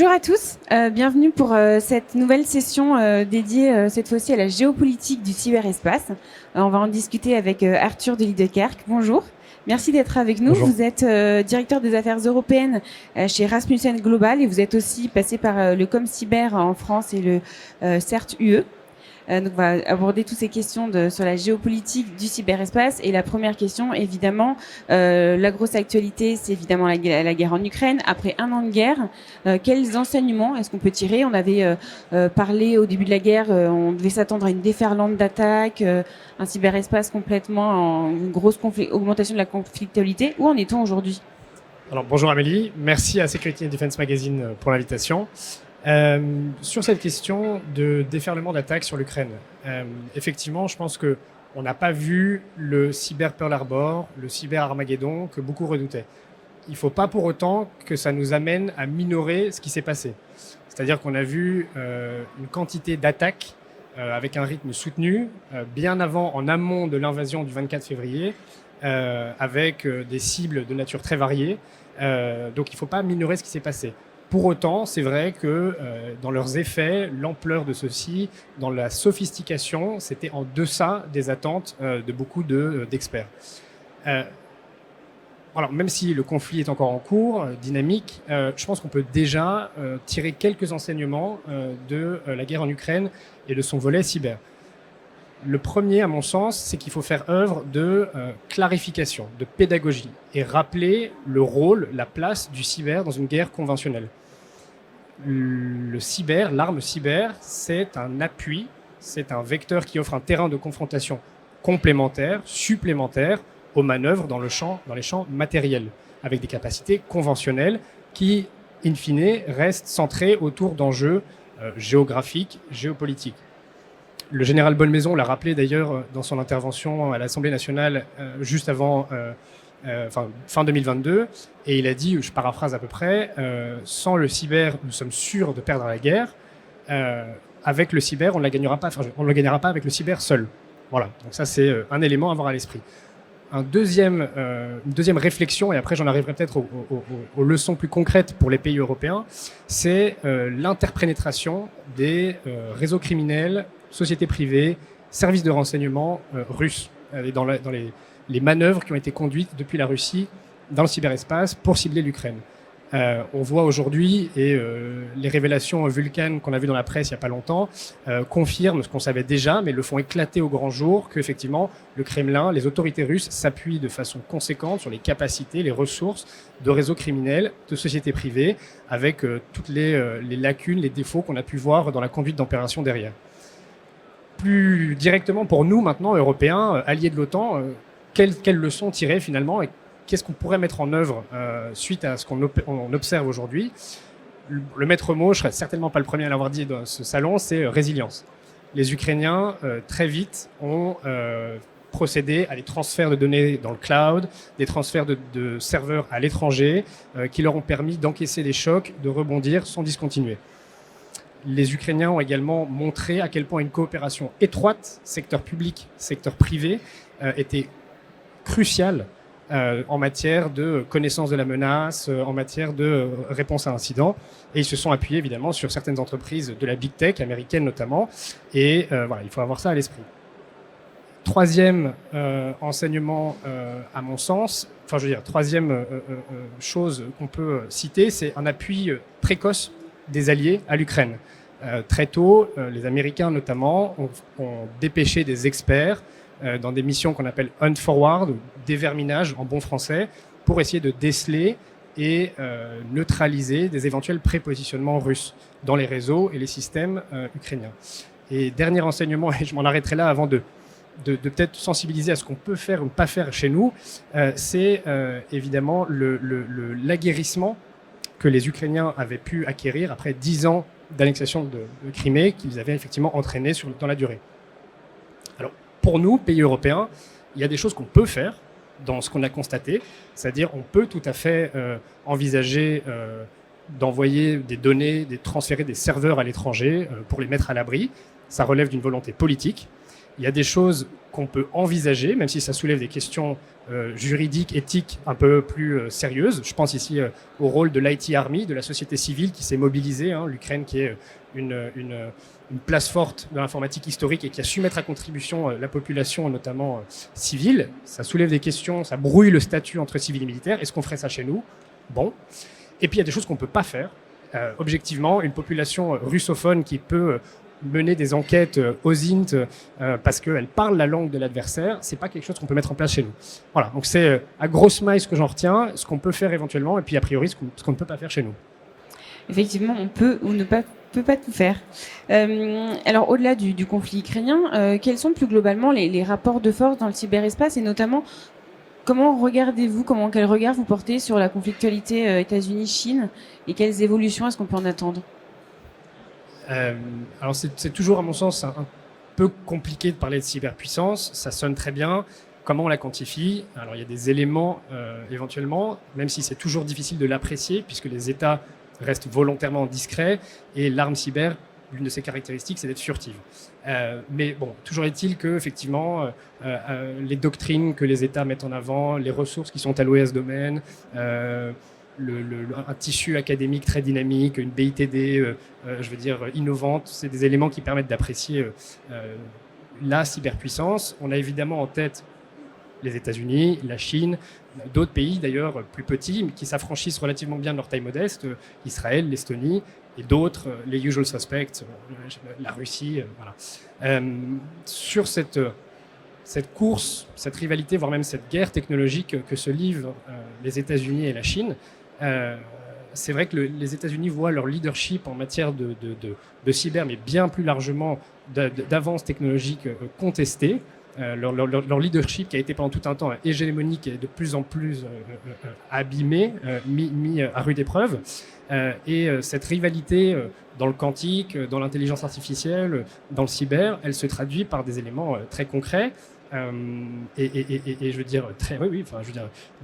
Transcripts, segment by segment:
Bonjour à tous, bienvenue pour cette nouvelle session dédiée cette fois-ci à la géopolitique du cyberespace. On va en discuter avec Arthur de Liedekerk. Bonjour, merci d'être avec nous. Bonjour. Vous êtes directeur des affaires européennes chez Rasmussen Global et vous êtes aussi passé par le ComCyber en France et le CERT UE. Donc on va aborder toutes ces questions sur la géopolitique du cyberespace. Et la première question, évidemment, la grosse actualité, c'est évidemment la guerre en Ukraine. Après un an de guerre, quels enseignements est-ce qu'on peut tirer? On avait parlé au début de la guerre, on devait s'attendre à une déferlante d'attaques, un cyberespace complètement en grosse augmentation de la conflictualité. Où en est-on aujourd'hui? Alors, bonjour Amélie, merci à Security and Defense Magazine pour l'invitation. Sur cette question de déferlement d'attaques sur l'Ukraine, effectivement, je pense qu'on n'a pas vu le cyber Pearl Harbor, le cyber Armageddon que beaucoup redoutaient. Il ne faut pas pour autant que ça nous amène à minorer ce qui s'est passé. C'est-à-dire qu'on a vu une quantité d'attaques avec un rythme soutenu, bien avant, en amont de l'invasion du 24 février, avec des cibles de nature très variée. Donc il ne faut pas minorer ce qui s'est passé. Pour autant, c'est vrai que dans leurs effets, l'ampleur de ceux-ci, dans la sophistication, c'était en deçà des attentes de beaucoup d'experts. Alors, même si le conflit est encore en cours, dynamique, je pense qu'on peut déjà tirer quelques enseignements de la guerre en Ukraine et de son volet cyber. Le premier, à mon sens, c'est qu'il faut faire œuvre de clarification, de pédagogie et rappeler le rôle, la place du cyber dans une guerre conventionnelle. Le cyber, l'arme cyber, c'est un appui, c'est un vecteur qui offre un terrain de confrontation complémentaire, supplémentaire aux manœuvres dans les champs matériels, avec des capacités conventionnelles qui, in fine, restent centrées autour d'enjeux géographiques, géopolitiques. Le général Bolmaison l'a rappelé d'ailleurs dans son intervention à l'Assemblée nationale juste avant fin 2022, et il a dit, je paraphrase à peu près, sans le cyber, nous sommes sûrs de perdre la guerre. Avec le cyber, on ne la gagnera pas. On ne la gagnera pas avec le cyber seul. Voilà. Donc ça, c'est un élément à avoir à l'esprit. Une deuxième réflexion, et après j'en arriverai peut-être aux leçons plus concrètes pour les pays européens, c'est l'interpénétration des réseaux criminels, sociétés privées, services de renseignement russes, dans les manœuvres qui ont été conduites depuis la Russie dans le cyberespace pour cibler l'Ukraine. On voit aujourd'hui, et les révélations Vulcan qu'on a vues dans la presse il n'y a pas longtemps, confirment ce qu'on savait déjà, mais le font éclater au grand jour, qu'effectivement, le Kremlin, les autorités russes s'appuient de façon conséquente sur les capacités, les ressources de réseaux criminels, de sociétés privées, avec toutes les lacunes, les défauts qu'on a pu voir dans la conduite d'opérations derrière. Plus directement pour nous maintenant, Européens, alliés de l'OTAN, quelles leçons tirer finalement et qu'est-ce qu'on pourrait mettre en œuvre suite à ce qu'on observe aujourd'hui? Le maître mot, je ne serais certainement pas le premier à l'avoir dit dans ce salon, c'est résilience. Les Ukrainiens, très vite, ont procédé à des transferts de données dans le cloud, des transferts de serveurs à l'étranger, qui leur ont permis d'encaisser des chocs, de rebondir sans discontinuer. Les Ukrainiens ont également montré à quel point une coopération étroite, secteur public, secteur privé, était cruciale en matière de connaissance de la menace, en matière de réponse à incidents. Et ils se sont appuyés évidemment sur certaines entreprises de la big tech, américaine notamment. Et voilà, il faut avoir ça à l'esprit. Troisième enseignement, à mon sens, troisième chose qu'on peut citer, c'est un appui précoce des alliés à l'Ukraine. Très tôt, les Américains notamment ont dépêché des experts dans des missions qu'on appelle hunt forward, ou déverminage en bon français, pour essayer de déceler et neutraliser des éventuels prépositionnements russes dans les réseaux et les systèmes ukrainiens. Et dernier enseignement, et je m'en arrêterai là avant de peut-être sensibiliser à ce qu'on peut faire ou ne pas faire chez nous, c'est évidemment l'aguerrissement que les Ukrainiens avaient pu acquérir après 10 ans d'annexion de Crimée qu'ils avaient effectivement entraîné dans la durée. Alors, pour nous, pays européens, il y a des choses qu'on peut faire dans ce qu'on a constaté, c'est-à-dire on peut tout à fait envisager d'envoyer des données, de transférer des serveurs à l'étranger pour les mettre à l'abri. Ça relève d'une volonté politique. Il y a des choses qu'on peut envisager, même si ça soulève des questions juridiques, éthiques un peu plus sérieuses. Je pense ici au rôle de l'IT Army, de la société civile qui s'est mobilisée, l'Ukraine qui est une place forte de l'informatique historique et qui a su mettre à contribution la population, notamment civile. Ça soulève des questions, ça brouille le statut entre civils et militaires. Est-ce qu'on ferait ça chez nous? Bon. Et puis il y a des choses qu'on ne peut pas faire. Objectivement, une population russophone qui peut mener des enquêtes OSINT parce qu'elle parle la langue de l'adversaire, c'est pas quelque chose qu'on peut mettre en place chez nous. Voilà, donc c'est à grosse maille ce que j'en retiens, ce qu'on peut faire éventuellement, et puis a priori ce qu'on ne peut pas faire chez nous. Effectivement, on peut ou ne peut pas tout faire. Alors, au-delà du conflit ukrainien, quels sont plus globalement les rapports de force dans le cyberespace et notamment quel regard vous portez sur la conflictualité États-Unis-Chine et quelles évolutions est-ce qu'on peut en attendre? Alors c'est toujours à mon sens un peu compliqué de parler de cyberpuissance, ça sonne très bien. Comment on la quantifie? Alors il y a des éléments éventuellement, même si c'est toujours difficile de l'apprécier puisque les États restent volontairement discrets et l'arme cyber, l'une de ses caractéristiques, c'est d'être furtive. Mais bon, toujours est-il que effectivement, les doctrines que les États mettent en avant, les ressources qui sont allouées à ce domaine, un tissu académique très dynamique, une BITD, innovante, c'est des éléments qui permettent d'apprécier la cyberpuissance. On a évidemment en tête les États-Unis, la Chine, d'autres pays d'ailleurs plus petits, mais qui s'affranchissent relativement bien de leur taille modeste, Israël, l'Estonie, et d'autres, les usual suspects, la Russie. Voilà. Sur cette course, cette rivalité, voire même cette guerre technologique que se livrent les États-Unis et la Chine, c'est vrai que les États-Unis voient leur leadership en matière de cyber, mais bien plus largement d'avance technologique contesté. Leur leadership qui a été pendant tout un temps hégémonique et de plus en plus abîmé, mis à rude épreuve. Et cette rivalité dans le quantique, dans l'intelligence artificielle, dans le cyber, elle se traduit par des éléments très concrets. Et je veux dire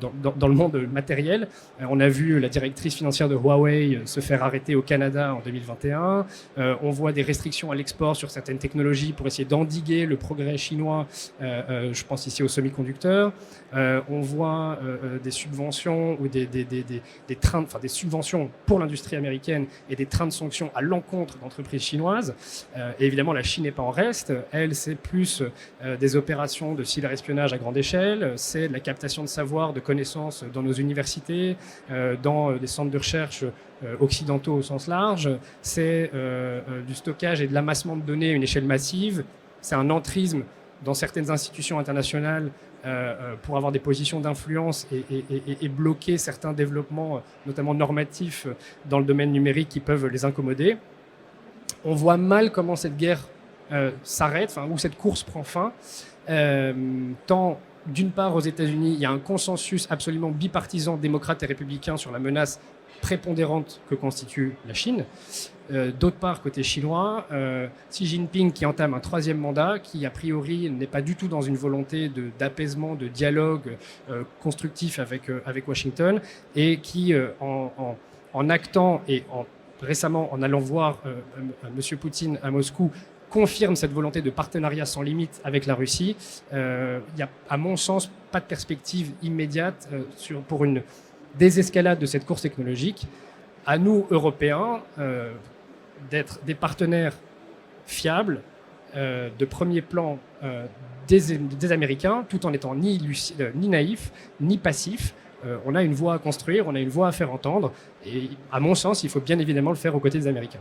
dans le monde matériel, on a vu la directrice financière de Huawei se faire arrêter au Canada en 2021. On voit des restrictions à l'export sur certaines technologies pour essayer d'endiguer le progrès chinois. Je pense ici aux semi-conducteurs. On voit des subventions ou des subventions pour l'industrie américaine et des trains de sanctions à l'encontre d'entreprises chinoises. Et évidemment, la Chine n'est pas en reste. Elle, c'est plus des opérations de cyberespionnage à grande échelle, c'est de la captation de savoir, de connaissances dans nos universités, dans des centres de recherche occidentaux au sens large, c'est du stockage et de l'amassement de données à une échelle massive, c'est un entrisme dans certaines institutions internationales pour avoir des positions d'influence et bloquer certains développements, notamment normatifs, dans le domaine numérique qui peuvent les incommoder. On voit mal comment cette guerre s'arrête, où cette course prend fin. Tant d'une part aux États-Unis, il y a un consensus absolument bipartisan démocrate et républicain sur la menace prépondérante que constitue la Chine. D'autre part, côté chinois, Xi Jinping qui entame un troisième mandat, qui a priori n'est pas du tout dans une volonté d'apaisement, de dialogue constructif avec Washington, et qui, en actant et récemment en allant voir M. Poutine à Moscou, confirme cette volonté de partenariat sans limite avec la Russie. Il n'y a, à mon sens, pas de perspective immédiate pour une désescalade de cette course technologique. À nous, Européens, d'être des partenaires fiables, de premier plan des Américains, tout en étant ni naïfs, ni passifs. On a une voix à construire, on a une voix à faire entendre. Et à mon sens, il faut bien évidemment le faire aux côtés des Américains.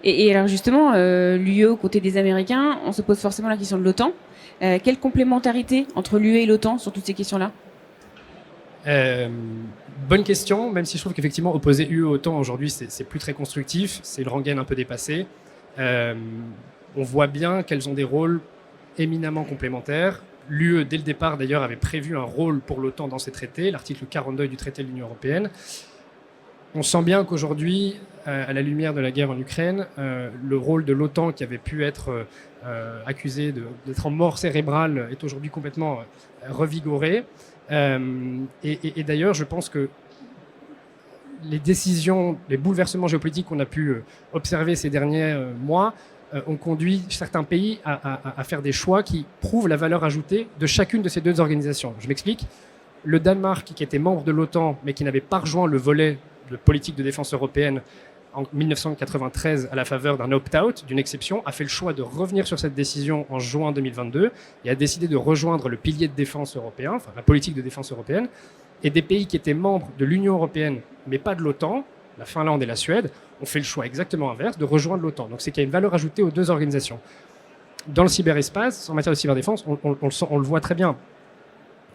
Et alors justement, l'UE aux côtés des Américains, on se pose forcément la question de l'OTAN. Quelle complémentarité entre l'UE et l'OTAN sur toutes ces questions-là? Bonne question, même si je trouve qu'effectivement opposer UE-OTAN aujourd'hui, c'est plus très constructif, c'est une rengaine un peu dépassée. On voit bien qu'elles ont des rôles éminemment complémentaires. L'UE, dès le départ d'ailleurs, avait prévu un rôle pour l'OTAN dans ses traités, l'article 42 du traité de l'Union européenne. On sent bien qu'aujourd'hui, à la lumière de la guerre en Ukraine, le rôle de l'OTAN, qui avait pu être accusé d'être en mort cérébrale, est aujourd'hui complètement revigoré. Et d'ailleurs, je pense que les décisions, les bouleversements géopolitiques qu'on a pu observer ces derniers mois ont conduit certains pays à faire des choix qui prouvent la valeur ajoutée de chacune de ces deux organisations. Je m'explique. Le Danemark, qui était membre de l'OTAN, mais qui n'avait pas rejoint le volet de politique de défense européenne en 1993 à la faveur d'un opt-out, d'une exception, a fait le choix de revenir sur cette décision en juin 2022 et a décidé de rejoindre le pilier de défense européen, enfin la politique de défense européenne. Et des pays qui étaient membres de l'Union européenne, mais pas de l'OTAN, la Finlande et la Suède, ont fait le choix exactement inverse de rejoindre l'OTAN. Donc c'est qu'il y a une valeur ajoutée aux deux organisations. Dans le cyberespace, en matière de cyberdéfense, on le voit très bien.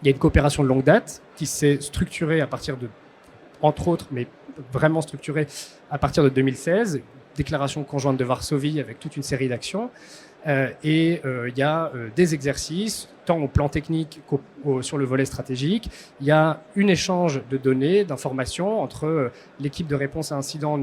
Il y a une coopération de longue date qui s'est structurée à partir de, entre autres, mais vraiment structurée à partir de 2016, déclaration conjointe de Varsovie avec toute une série d'actions. Il y a des exercices, tant au plan technique sur le volet stratégique. Il y a un échange de données, d'informations entre l'équipe de réponse à incidents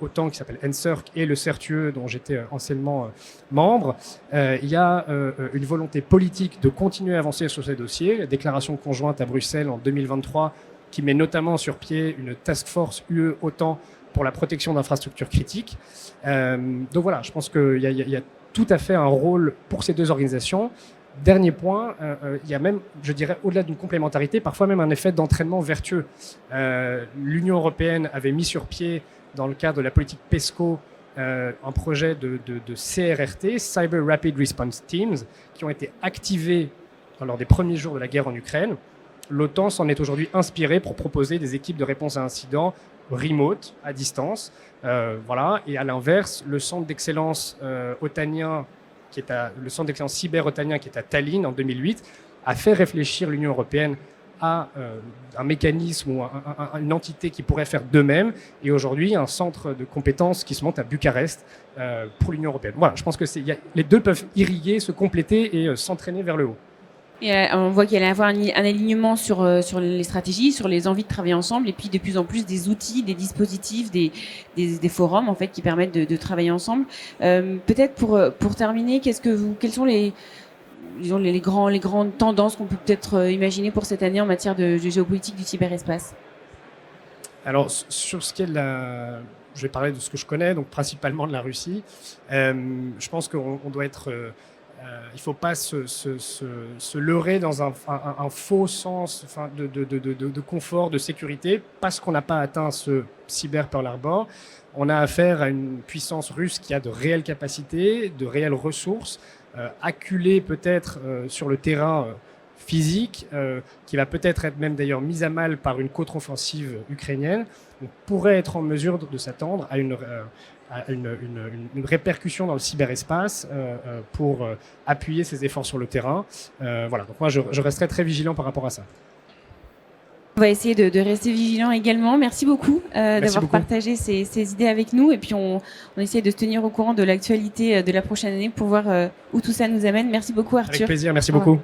OTAN qui s'appelle NSERC et le CERTUE dont j'étais anciennement membre. Il y a une volonté politique de continuer à avancer sur ces dossiers. La déclaration conjointe à Bruxelles en 2023 qui met notamment sur pied une task force UE-OTAN pour la protection d'infrastructures critiques. Donc voilà, je pense qu'il y a tout à fait un rôle pour ces deux organisations. Dernier point, il y a même, je dirais, au-delà d'une complémentarité, parfois même un effet d'entraînement vertueux. L'Union européenne avait mis sur pied, dans le cadre de la politique PESCO, un projet de CRRT, Cyber Rapid Response Teams, qui ont été activés lors des premiers jours de la guerre en Ukraine. L'OTAN s'en est aujourd'hui inspiré pour proposer des équipes de réponse à incidents remote, à distance. Voilà. Et à l'inverse, le centre d'excellence otanien, le centre d'excellence cyber-otanien qui est à Tallinn en 2008, a fait réfléchir l'Union européenne à un mécanisme ou une entité qui pourrait faire de même. Et aujourd'hui, un centre de compétences qui se monte à Bucarest pour l'Union européenne. Voilà, je pense que les deux peuvent irriguer, se compléter et s'entraîner vers le haut. Et on voit qu'il y a avoir un alignement sur les stratégies, sur les envies de travailler ensemble, et puis de plus en plus des outils, des dispositifs, des forums en fait qui permettent de travailler ensemble. Peut-être pour terminer, quelles sont les grandes tendances qu'on peut peut-être imaginer pour cette année en matière de géopolitique du cyberespace? Alors sur ce qui est je vais parler de ce que je connais, donc principalement de la Russie. Je pense qu'on doit être il ne faut pas se leurrer dans un faux sens de confort, de sécurité, parce qu'on n'a pas atteint ce cyber Pearl Harbor. On a affaire à une puissance russe qui a de réelles capacités, de réelles ressources, acculée peut-être sur le terrain physique, qui va peut-être être même d'ailleurs mise à mal par une contre-offensive ukrainienne. On pourrait être en mesure de s'attendre à une répercussion dans le cyberespace pour appuyer ses efforts sur le terrain. Voilà, donc moi je resterai très vigilant par rapport à ça. On va essayer de rester vigilant également. Merci beaucoup d'avoir partagé ces idées avec nous. Et puis on essaie de se tenir au courant de l'actualité de la prochaine année pour voir où tout ça nous amène. Merci beaucoup Arthur. Avec plaisir, merci beaucoup.